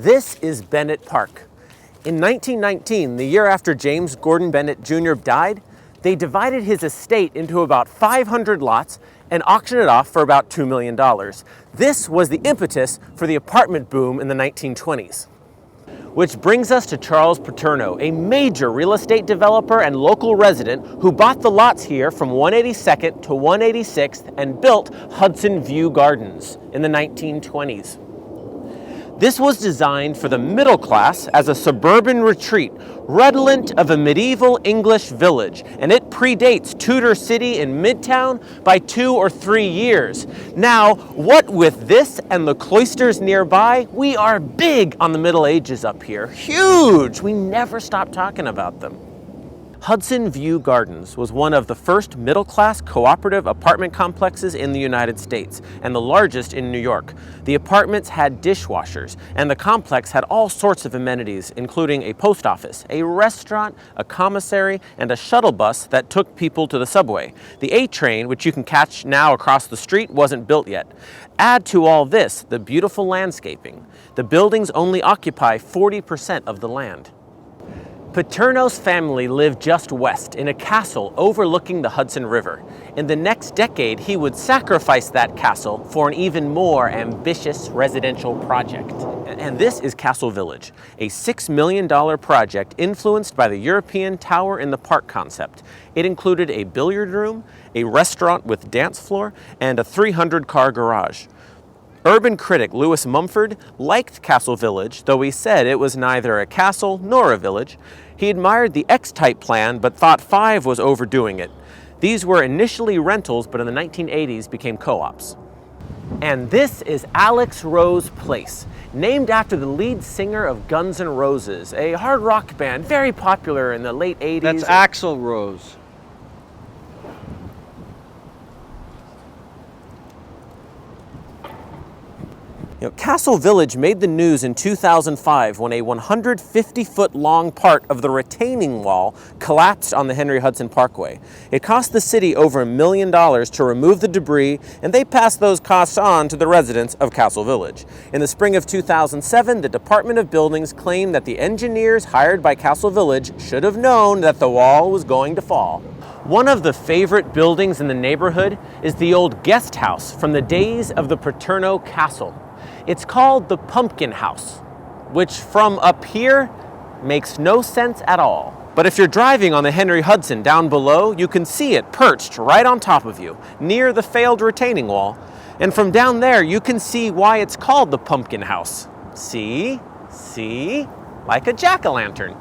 This is Bennett Park. In 1919, the year after James Gordon Bennett Jr. died, they divided his estate into about 500 lots and auctioned it off for about $2 million. This was the impetus for the apartment boom in the 1920s. Which brings us to Charles Paterno, a major real estate developer and local resident who bought the lots here from 182nd to 186th and built Hudson View Gardens in the 1920s. This was designed for the middle class as a suburban retreat, redolent of a medieval English village, and it predates Tudor City in Midtown by 2 or 3 years. Now, what with this and the cloisters nearby, we are big on the Middle Ages up here. Huge! We never stop talking about them. Hudson View Gardens was one of the first middle-class cooperative apartment complexes in the United States, and the largest in New York. The apartments had dishwashers, and the complex had all sorts of amenities, including a post office, a restaurant, a commissary, and a shuttle bus that took people to the subway. The A train, which you can catch now across the street, wasn't built yet. Add to all this the beautiful landscaping. The buildings only occupy 40% of the land. Paterno's family lived just west in a castle overlooking the Hudson River. In the next decade, he would sacrifice that castle for an even more ambitious residential project. And this is Castle Village, a $6 million project influenced by the European Tower in the Park concept. It included a billiard room, a restaurant with dance floor, and a 300-car garage. Urban critic Lewis Mumford liked Castle Village, though he said it was neither a castle nor a village. He admired the X-type plan, but thought 5 was overdoing it. These were initially rentals, but in the 1980s became co-ops. And this is Alex Rose Place, named after the lead singer of Guns N' Roses, a hard rock band very popular in the late 80s. That's Axl Rose. Castle Village made the news in 2005 when a 150-foot long part of the retaining wall collapsed on the Henry Hudson Parkway. It cost the city over $1 million to remove the debris, and they passed those costs on to the residents of Castle Village. In the spring of 2007, the Department of Buildings claimed that the engineers hired by Castle Village should have known that the wall was going to fall. One of the favorite buildings in the neighborhood is the old guest house from the days of the Paterno Castle. It's called the Pumpkin House, which from up here makes no sense at all. But if you're driving on the Henry Hudson down below, you can see it perched right on top of you, near the failed retaining wall. And from down there, you can see why it's called the Pumpkin House. See? Like a jack-o'-lantern.